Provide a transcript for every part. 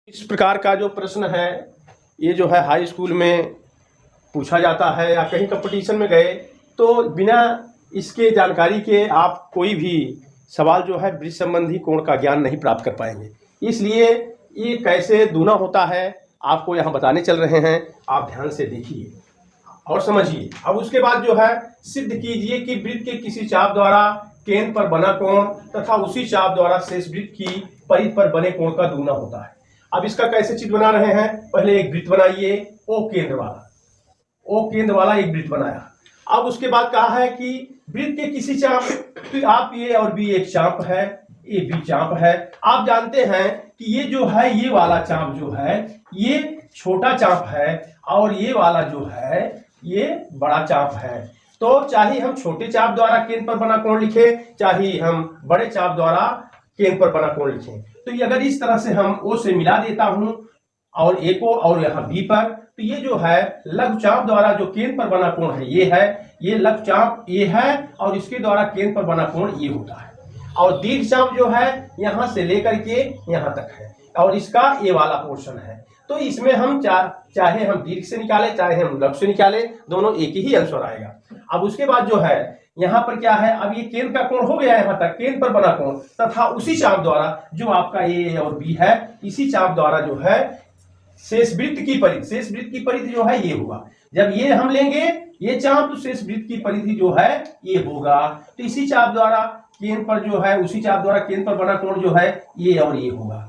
इस प्रकार का जो प्रश्न है ये जो है हाई स्कूल में पूछा जाता है या कहीं कंपटीशन में गए तो बिना इसके जानकारी के आप कोई भी सवाल जो है वृत्त संबंधी कोण का ज्ञान नहीं प्राप्त कर पाएंगे। इसलिए ये कैसे दूना होता है आपको यहाँ बताने चल रहे हैं, आप ध्यान से देखिए और समझिए। अब उसके बाद जो है सिद्ध कीजिए कि वृत्त के किसी चाप द्वारा केंद्र पर बना कोण तथा उसी चाप द्वारा शेष वृत्त की परिधि पर बने कोण का दूना होता है। अब इसका कैसे चित्र बना रहे हैं, पहले एक वृत्त बनाइए ओ केंद्र वाला एक वृत्त बनाया। अब उसके बाद कहा है कि वृत्त के किसी चाप, तो आप ए और बी एक चाप है, ए बी चाप है। आप जानते हैं कि ये जो है ये वाला चाप जो है ये छोटा चाप है और ये वाला जो है ये बड़ा चाप है। तो चाहे हम छोटे चाप द्वारा केंद्र पर बना कोण लिखें, चाहे हम बड़े चाप द्वारा केंद्र पर बना कोण लिखें। तो ये अगर इस तरह से हम ओ से मिला देता हूं और ए को और यहाँ बी पर, तो ये जो है लघु चाप द्वारा जो केंद्र पर बना कोण है ये लघु चाप ए है और इसके द्वारा केंद्र पर बना कोण ये होता है। और दीर्घ चाप जो है यहाँ से लेकर के यहाँ तक है और इसका ये वाला पोर्शन है। तो इसमें हम चाहे हम दीर्घ से निकाले चाहे हम लघु से निकाले, दोनों एक ही आंसर आएगा। अब उसके बाद जो है यहाँ पर क्या है, अब ये केंद्र का कोण हो गया यहाँ तक, केंद्र पर बना कोण तथा उसी चाप द्वारा जो आपका ए और बी है, इसी चाप द्वारा जो है शेष वृत्त की परिधि जो है ये होगा। जब ये हम लेंगे ये चाप, तो शेष वृत्त की परिधि जो है ये होगा। तो इसी चाप द्वारा केंद्र पर जो है उसी चाप द्वारा केंद्र पर बना कोण जो है ये और ये होगा।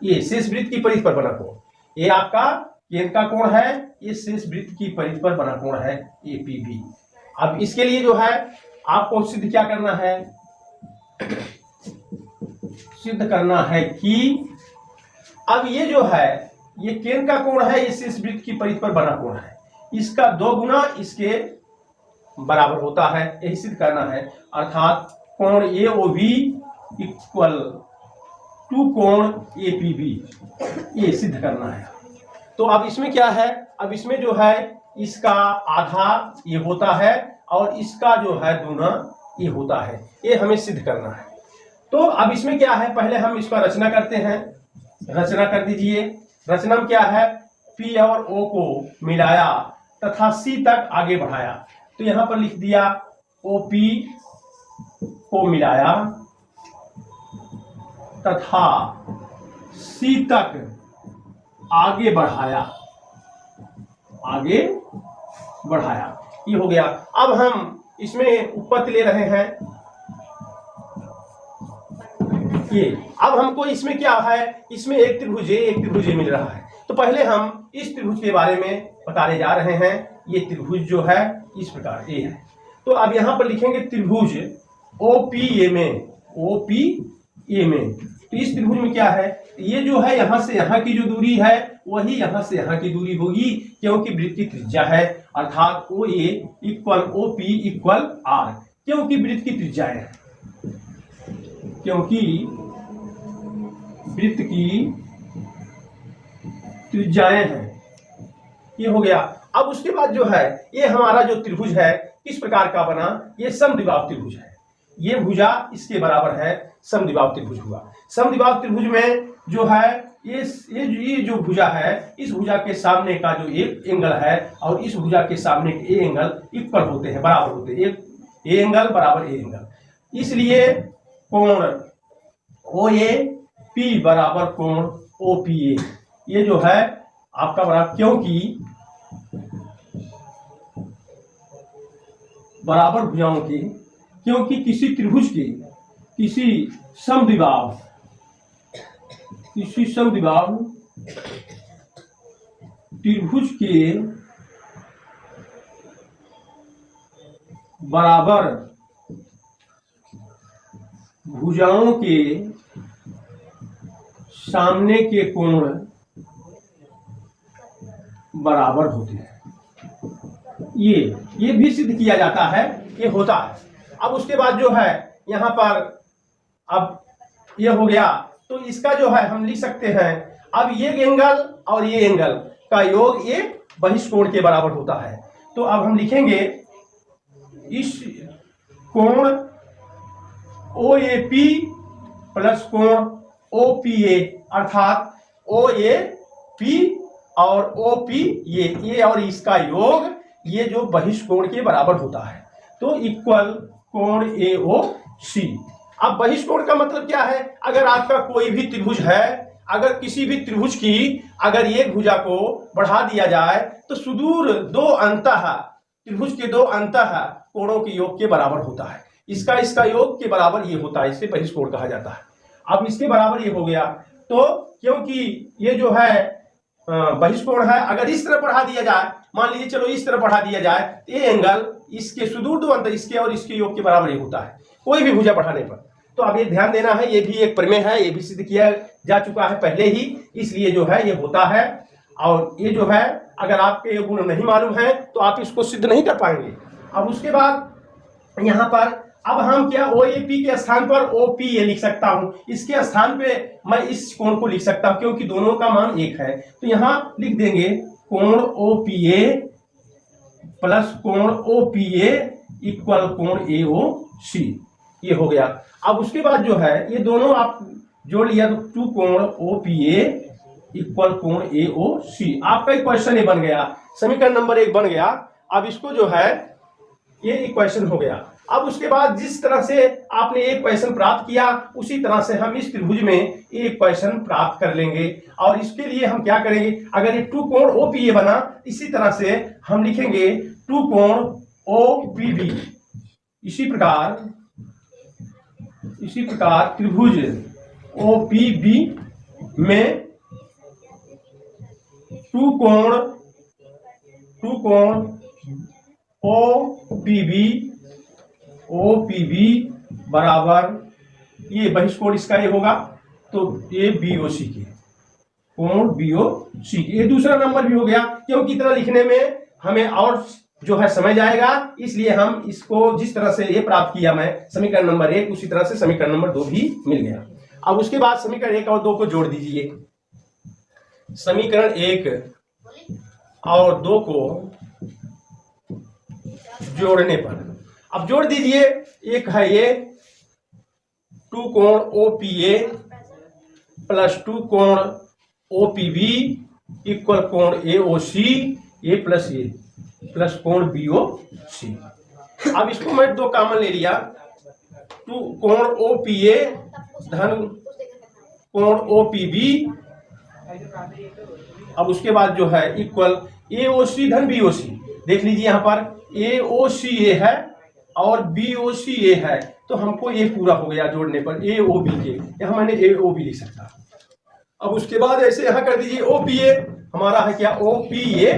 ये शेष वृत्त की परिधि पर बना कोण, ये आपका केंद्र का कोण है, ये शेष वृत्त की परिधि पर बना कोण है एपीबी। अब इसके लिए जो है आपको सिद्ध क्या करना है, सिद्ध करना है कि अब ये जो है ये केंद्र का कोण है, ये शेष वृत्त की परिधि पर बना कोण है, इसका 2 गुना इसके बराबर होता है, यही सिद्ध करना है। अर्थात कोण एओबी इक्वल टू कोण एपीबी, ये सिद्ध करना है। तो अब इसमें क्या है, अब इसमें जो है इसका आधा ये होता है और इसका जो है दूना ये होता है, ये हमें सिद्ध करना है। तो अब इसमें क्या है, पहले हम इसका रचना करते हैं। रचना कर दीजिए। रचना में क्या है, पी और ओ को मिलाया तथा सी तक आगे बढ़ाया। तो यहां पर लिख दिया ओपी को मिलाया तथा सी तक आगे बढ़ाया, ये हो गया। अब हम इसमें उत्पत्ति ले रहे हैं ये। अब हमको इसमें क्या है, इसमें एक त्रिभुज मिल रहा है। तो पहले हम इस त्रिभुज के बारे में बताने जा रहे हैं। ये त्रिभुज जो है इस प्रकार ए है। तो अब यहां पर लिखेंगे त्रिभुज ओपीए में, तो इस त्रिभुज में क्या है, ये जो है यहां से यहां की जो दूरी है वही यहां से यहां की दूरी होगी, क्योंकि वृत्त की त्रिज्या है। अर्थात O A equal O P equal R, क्योंकि वृत्त की त्रिज्याएं है, क्योंकि वृत्त की त्रिज्याएं हैं। ये हो गया। अब उसके बाद जो है ये हमारा जो त्रिभुज है किस प्रकार का बना, ये समद्विबाहु त्रिभुज है। ये भुजा इसके बराबर है, समद्विबाहु त्रिभुज हुआ। समद्विबाहु त्रिभुज में जो है ये जो भुजा है, इस भुजा के सामने का जो एक एंगल है और इस भुजा के सामने के ए एंगल इक्वल होते हैं, बराबर होते हैं। ए एंगल बराबर ए एंगल, इसलिए कोण ओ ए पी बराबर कोण ओ पी ए, ये जो है आपका बराबर, क्योंकि बराबर भुजाओं के, क्योंकि किसी त्रिभुज के किसी समद्विबाहु त्रिभुज के बराबर भुजाओं के सामने के कोण बराबर होते हैं। ये भी सिद्ध किया जाता है, ये होता है। अब उसके बाद जो है यहाँ पर अब ये हो गया, तो इसका जो है हम लिख सकते हैं, अब ये एंगल और ये एंगल का योग ये बहिष्कोण के बराबर होता है। तो अब हम लिखेंगे इस कोण ओ ए पी प्लस कोण ओ पी ए, अर्थात ओ ए पी और ओ पी ये और इसका योग ये जो बहिष्कोण के बराबर होता है, तो इक्वल कोण ए ओ सी। अब बहिष्कोण का मतलब क्या है? अगर आपका कोई भी त्रिभुज है, अगर किसी भी त्रिभुज की अगर एक भुजा को बढ़ा दिया जाए तो सुदूर दो अंतः त्रिभुज के दो अंतः कोणों के योग के बराबर होता है। इसका योग के बराबर ये होता है, इसे बहिष्कोण कहा जाता है। अब इसके बराबर ये हो गया, तो क्योंकि ये जो है बहिष्कोण है, अगर इस तरह बढ़ा दिया जाए, मान लीजिए चलो इस तरह बढ़ा दिया जाए, ये एंगल इसके सुदूर दो अंतर इसके और इसके योग के बराबर ही होता है कोई भी भुजा बढ़ाने पर। तो अब ये ध्यान देना है, ये भी एक प्रमेय है, ये भी सिद्ध किया जा चुका है पहले ही, इसलिए जो है ये होता है। और ये जो है अगर आपके ये गुण नहीं मालूम है तो आप इसको सिद्ध नहीं कर पाएंगे। अब उसके बाद यहाँ पर अब हम क्या ओ ए पी के स्थान पर ओ पी ए लिख सकता हूँ, इसके स्थान पे मैं इस कोण को लिख सकता हूँ क्योंकि दोनों का मान एक है। तो यहाँ लिख देंगे कोण ओ पी ए प्लस कोण ओ पी ए इक्वल कोण ए ओ सी, ये हो गया। अब उसके बाद जो है ये दोनों आप जोड़ लिया तो 2 कोण ओ पी ए इक्वल कोण ए ओ सी, आपका इक्वेशन ये बन गया, समीकरण नंबर 1 बन गया। अब इसको जो है ये इक्वेशन हो गया। अब उसके बाद जिस तरह से आपने एक इक्वेशन प्राप्त किया उसी तरह से हम इस त्रिभुज में एक इक्वेशन प्राप्त कर लेंगे। और इसके लिए हम क्या करेंगे, अगर ये 2 कोण ओ पी ए बना, इसी तरह से हम लिखेंगे 2 कोण ओ पी बी। इसी प्रकार त्रिभुज ओ पी बी में 2 कोण ओ पी बी बराबर ये बहिष्कोण इसका ये होगा, तो ए बी ओ सी के कोण बी ओ सी, ये दूसरा नंबर भी हो गया क्योंकि इतना लिखने में हमें और जो है समय जाएगा, इसलिए हम इसको जिस तरह से ये प्राप्त किया मैं समीकरण नंबर 1 उसी तरह से समीकरण नंबर 2 भी मिल गया। अब उसके बाद समीकरण 1 और 2 को जोड़ दीजिए। समीकरण 1 और 2 को जोड़ने पर अब जोड़ दीजिए, एक है ये 2 कोण ओ पी ए प्लस 2 कोण ओ पी बी इक्वल कोण ए ओ सी, ए प्लस कोण बी ओ सी। अब इसको मैं 2 कॉमन ले लिया, 2 कोण ओ पी ए धन कोण ओ पी बी, अब उसके बाद जो है इक्वल ए ओ सी धन बी ओ सी। देख लीजिए यहाँ पर ए ओ सी ए है और बी ओ सी ए है, तो हमको ये पूरा हो गया जोड़ने पर ए ओ बी के, यहाँ मैंने ए ओ बी लिख सकता। अब उसके बाद ऐसे यहाँ कर दीजिए ओ पी ए हमारा है क्या ओ पी ए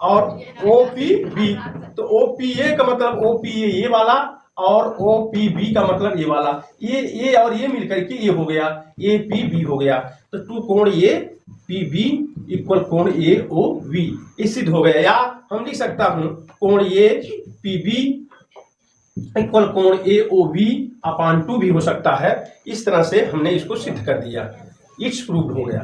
और ओ पी बी, तो ओ पी ए का मतलब ओ पी ए ये वाला और ओ पी बी का मतलब ये वाला, ये और ये मिलकर के ये हो गया ए पी बी हो गया। तो 2 कोण ए पी बी इक्वल कोण ए ओ बी, ये सिद्ध हो गया। या हम लिख सकता हूँ कोण ए पी बी इक्वल कोण ए ओ बी अपान 2 भी हो सकता है। इस तरह से हमने इसको सिद्ध कर दिया, इट्स प्रूव्ड हो गया।